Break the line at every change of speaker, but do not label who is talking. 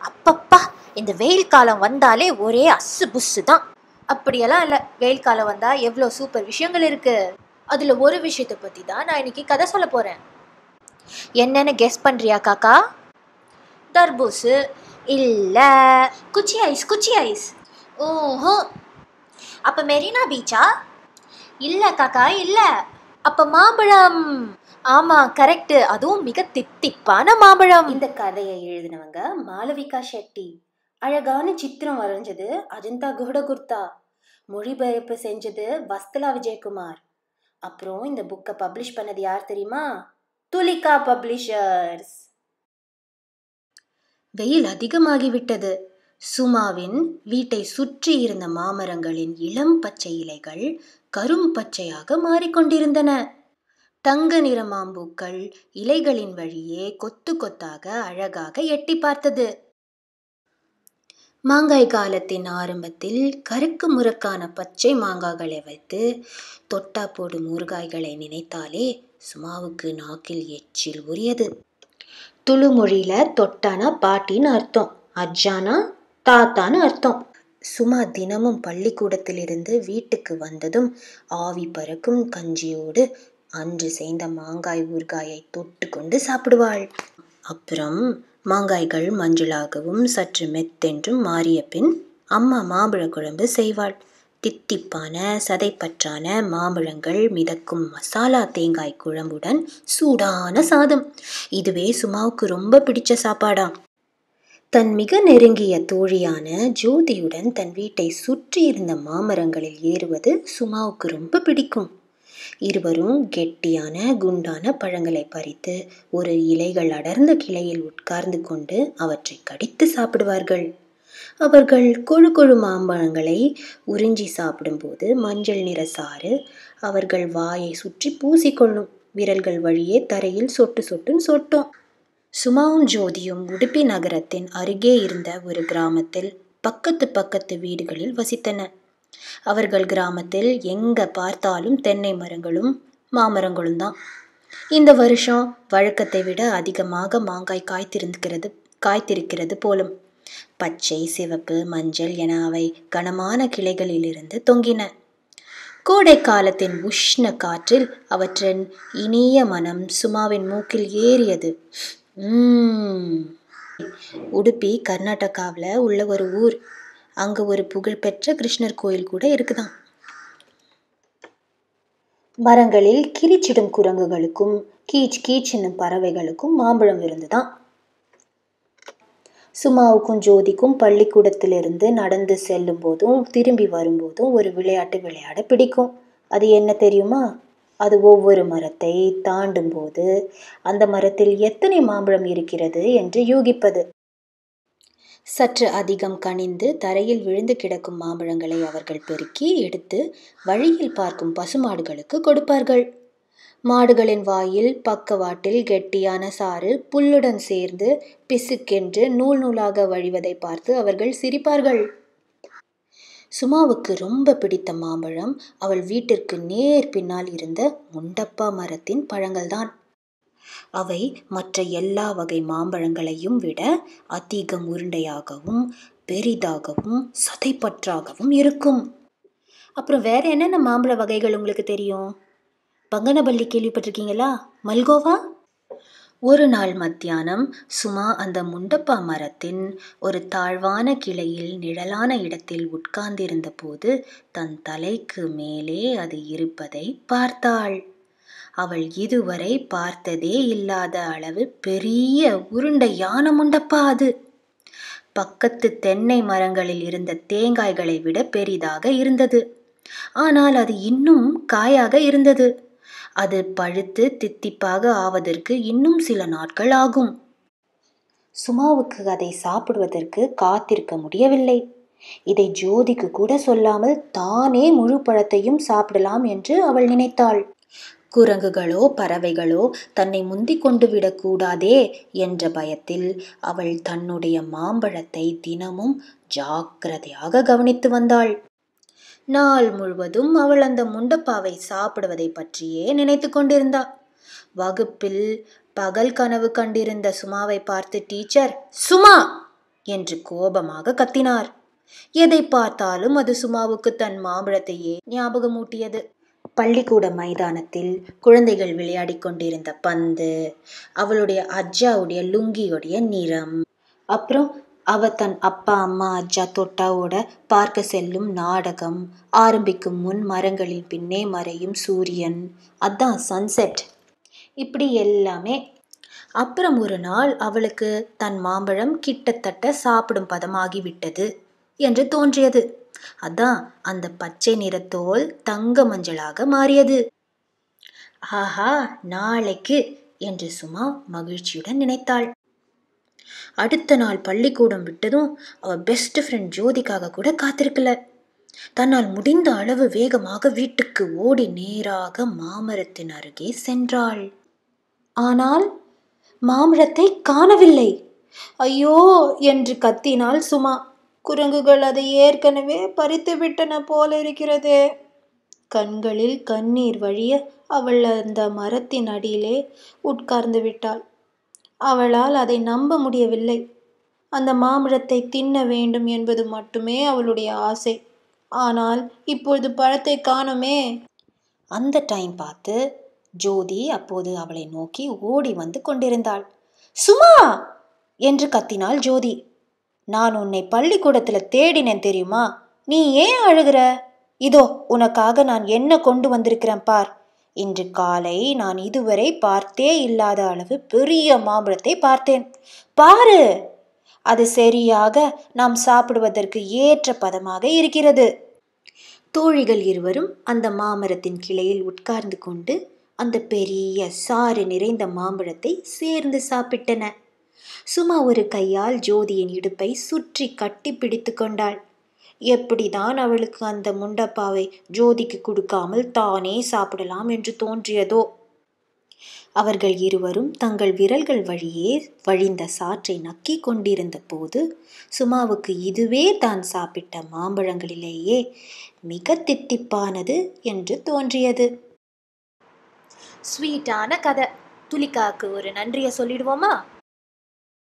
அப்பப்பா, இந்த வெயில் காலம் வந்தாலே ஒரே அசு புஸ்ஸு தான். அப்படியெல்லாம் இல்லை, வெயில் காலம் வந்தால் எவ்வளோ சூப்பர் விஷயங்கள் இருக்குது. அதில் ஒரு விஷயத்தை பற்றி தான் நான் இன்னைக்கு கதை சொல்ல போகிறேன். என்னென்னு கெஸ் பண்ணுறியா காக்கா? தர்பூசு இல்லை, குச்சி ஐஸ். குச்சி ஐஸ். ஓஹோ, அப்போ மெரினா பீச்சா? இல்லை காக்கா, இல்லை. அப்போ மாம்பழம். ஆமாம், கரெக்டு. அதுவும் மிக தித்திப்பான மாம்பழம்.
இந்த கதையை எழுதினவங்க மாளவிகா ஷெட்டி. அழகான சித்திரம் வரைஞ்சது அஜந்தா குஹடகுர்தா. மொழிபெயர்ப்பு செஞ்சது வஸ்தலா விஜயகுமார். அப்புறம் இந்த புக்கை பப்ளிஷ் பண்ணது யார் தெரியுமா? துலிகா பப்ளிஷர்ஸ். வெயில் அதிகமாகிவிட்டது. சுமாவின் வீட்டை சுற்றி இருந்த மாமரங்களின் இளம் பச்சை இலைகள் கரும் பச்சையாக மாறிக்கொண்டிருந்தன. தங்க நிற மாம்பூக்கள் இலைகளின் வழியே கொத்து கொத்தாக அழகாக எட்டி பார்த்தது. மாங்காய் காலத்தின் ஆரம்பத்தில் கருக்கு முறுக்கான பச்சை மாங்காய்களை வைத்து தொட்டா போடும் ஊறுகாய்களை நினைத்தாலே சுமாவுக்கு நாக்கில் எச்சில் உரியது. துளு மொழியில தொட்டானா பாட்டின்னு அர்த்தம், அஜ்ஜானா தாத்தான்னு அர்த்தம். சுமா தினமும் பள்ளிக்கூடத்திலிருந்து வீட்டுக்கு வந்ததும் ஆவி பறக்கும் கஞ்சியோடு அன்று செய்த மாங்காய் ஊறுகாயை தொட்டு கொண்டு சாப்பிடுவாள். அப்புறம் மாங்காய்கள் மஞ்சளாகவும் சற்று மெத்தென்றும் மாறிய பின் அம்மா மாம்பழ குழம்பு செய்வாள். தித்திப்பான சதைப்பற்றான மாம்பழங்கள் மிதக்கும் மசாலா தேங்காய் குழம்புடன் சூடான சாதம். இதுவே சுமாவுக்கு ரொம்ப பிடிச்ச சாப்பாடாம். தன் மிக நெருங்கிய தோழியான ஜோதியுடன் தன் வீட்டை சுற்றி இருந்த மாமரங்களில் ஏறுவது சுமாவுக்கு ரொம்ப பிடிக்கும். இருவரும் கெட்டியான குண்டான பழங்களை பறித்து ஒரு இலைகள் அடர்ந்த கிளையில் உட்கார்ந்து கொண்டு அவற்றை கடித்து சாப்பிடுவார்கள். அவர்கள் கொழு கொழு மாம்பழங்களை உறிஞ்சி சாப்பிடும்போது மஞ்சள் நிற சாறு அவர்கள் வாயை சுற்றி பூசிக்கொள்ளும். விரல்கள் வழியே தரையில் சொட்டு சொட்டுன்னு சொட்டும். சுமாவும் ஜோதியும் உடுப்பி நகரத்தின் அருகே இருந்த ஒரு கிராமத்தில் பக்கத்து வீடுகளில் வசித்தன. அவர்கள் கிராமத்தில் எங்க பார்த்தாலும் தென்னை மரங்களும் மாமரங்களும் தான். இந்த வருஷம் வழக்கத்தை விட அதிகமாக மாங்காய் காய்த்திருக்கிறது போலும். பச்சை, சிவப்பு, மஞ்சள் என அவை கனமான கிளைகளிலிருந்து தொங்கின. கோடை காலத்தின் உஷ்ண காற்றில் அவற்றின் இனிய மனம் சுமாவின் மூக்கில் ஏறியது. உடுப்பி கர்நாடகாவில் உள்ள ஒரு ஊர். அங்கே ஒரு புகழ்பெற்ற கிருஷ்ணர் கோயில் கூட இருக்குதான். மரங்களில் கிரிச்சிடும் குரங்குகளுக்கும் கீச் கீச் என்னும் பறவைகளுக்கும் மாம்பழம் இருந்துதான். சுமாவுக்கும் ஜோதிக்கும் பள்ளிக்கூடத்திலிருந்து நடந்து செல்லும் போதும் திரும்பி வரும்போதும் ஒரு விளையாட்டு விளையாட பிடிக்கும். அது என்ன தெரியுமா? அது ஒவ்வொரு மரத்தை தாண்டும் போது அந்த மரத்தில் எத்தனை மாம்பழம் இருக்கிறது என்று யூகிப்பது. சற்று அதிகம் கனிந்து தரையில் விழுந்து கிடக்கும் மாம்பழங்களை அவர்கள் பெருக்கி எடுத்து வழியில் பார்க்கும் பசுமாடுகளுக்கு கொடுப்பார்கள். மாடுகளின் வாயில் பக்கவாட்டில் கெட்டியான சாறு புல்லுடன் சேர்ந்து பிசுக்கென்று நூல் நூலாக வழிவதை பார்த்து அவர்கள் சிரிப்பார்கள். சுமாவுக்கு ரொம்ப பிடித்த மாம்பழம் அவள் வீட்டிற்கு நேர் பின்னால் இருந்த முண்டப்பா மரத்தின் பழங்கள்தான். அவை மற்ற எல்லா வகை மாம்பழங்களையும் விட அதிகம் உருண்டையாகவும் பெரிதாகவும் சதைப்பற்றாகவும் இருக்கும். அப்புறம் வேற என்னென்ன மாம்பழ வகைகள் உங்களுக்கு தெரியும்? பங்கனபள்ளி கேள்விப்பட்டிருக்கீங்களா? மல்கோவா? ஒரு நாள் மத்தியானம் சுமா அந்த முண்டப்பா மரத்தின் ஒரு தாழ்வான கிளையில் நிழலான இடத்தில் உட்கார்ந்திருந்த போது தன் தலைக்கு மேலே அது இருப்பதை பார்த்தாள். அவள் இதுவரை பார்த்ததே இல்லாத அளவு பெரிய உருண்டையான முண்டப்பா அது. பக்கத்து தென்னை மரங்களில் இருந்த தேங்காய்களை விட பெரிதாக இருந்தது. ஆனால் அது இன்னும் காயாக இருந்தது. அது பழுத்து தித்திப்பாக ஆவதற்கு இன்னும் சில நாட்கள் ஆகும். சுமாவுக்கு அதை சாப்பிடுவதற்கு காத்திருக்க முடியவில்லை. இதை ஜோதிக்கு கூட சொல்லாமல் தானே முழு பழத்தையும் சாப்பிடலாம் என்று அவள் நினைத்தாள். குரங்குகளோ பறவைகளோ தன்னை முந்திக் கொண்டு விடக்கூடாதே என்ற பயத்தில் அவள் தன்னுடைய மாம்பழத்தை தினமும் ஜாக்கிரதையாக கவனித்து வந்தாள். நாள் முழுவதும் அவள் அந்த முண்டப்பாவை சாப்பிடுவதை பற்றியே நினைத்து கொண்டிருந்தாள். வகுப்பில் பகல் கனவு கண்டிருந்த சுமாவை பார்த்து டீச்சர், சுமா என்று கோபமாக கத்தினார். எதை பார்த்தாலும் அது சுமாவுக்கு தன் மாம்பழத்தையே ஞாபகமூட்டியது. பள்ளிக்கூட மைதானத்தில் குழந்தைகள் விளையாடி கொண்டிருந்த பந்து, அவளுடைய அஜ்ஜாவுடைய லுங்கியுடைய நிறம், அப்புறம் அவ தன் அப்பா அம்மா அஜ்ஜா தொட்டாவோட பார்க்க செல்லும் நாடகம், ஆரம்பிக்கும் முன் மரங்களின் பின்னே மறையும் சூரியன், அதான் சன்செட், இப்படி எல்லாமே. அப்புறம் ஒரு நாள் அவளுக்கு தன் மாம்பழம் கிட்டத்தட்ட சாப்பிடும் பதமாகிவிட்டது என்று தோன்றியது. அதான் அந்த பச்சை நிறத்தோல் தங்க மஞ்சளாக மாறியது. ஆஹா, நாளைக்கு என்று சுமா மகிழ்ச்சியுடன் நினைத்தாள். அடுத்த நாள் பள்ளிக்கூடம் விட்டதும் அவ பெஸ்ட் ஃப்ரெண்ட் ஜோதிக்காக கூட காத்திருக்கல. தன்னால் முடிந்த அளவு வேகமாக வீட்டுக்கு ஓடி நேராக மாமரத்தின் அருகே சென்றாள். ஆனால் மாமரத்தை காணவில்லை. ஐயோ என்று கத்தினாள் சுமா. குரங்குகள் அதை ஏற்கனவே பறித்து விட்டன போல இருக்கிறதே. கண்களில் கண்ணீர் வழிய அவள் அந்த மரத்தின் அடியிலே உட்கார்ந்து விட்டாள். அவளால் அதை நம்ப முடியவில்லை. அந்த மாம்பழத்தை தின்ன வேண்டும் என்பது மட்டுமே அவளுடைய ஆசை. ஆனால் இப்பொழுது பழத்தை காணுமே. அந்த டைம் பார்த்து ஜோதி அப்போது அவளை நோக்கி ஓடி வந்து கொண்டிருந்தாள். சுமா என்று கத்தினாள் ஜோதி. நான் உன்னை பள்ளிக்கூடத்துல தேடினேன் தெரியுமா? நீ ஏன் அழுகிற? இதோ உனக்காக நான் என்ன கொண்டு வந்திருக்கிறேன் பார். இன்று காலை நான் இதுவரை பார்த்தே இல்லாத அளவு பெரிய மாம்பழத்தை பார்த்தேன். பாரு, அது சரியாக நாம் சாப்பிடுவதற்கு ஏற்ற பதமாக இருக்கிறது. தோழிகள் இருவரும் அந்த மாமரத்தின் கிளையில் உட்கார்ந்து கொண்டு அந்த பெரிய சாறு நிறைந்த மாம்பழத்தை சேர்ந்து சாப்பிட்டன. சுமா ஒரு கையால் ஜோதியின் இடுப்பை சுற்றி கட்டி பிடித்து கொண்டாள். எப்படிதான் அவளுக்கு அந்த முண்டப்பாவை ஜோதிக்கு கொடுக்காமல் தானே சாப்பிடலாம் என்று தோன்றியதோ. அவர்கள் இருவரும் தங்கள் விரல்கள் வழியே வழிந்த சாற்றை நக்கி கொண்டிருந்த போது சுமாவுக்கு இதுவே தான் சாப்பிட்ட மாம்பழங்களிலேயே மிக தித்திப்பானது என்று தோன்றியது.
ஸ்வீட்டான கதை. துலிகாவுக்கு ஒரு நன்றியை சொல்லிடுவோமா?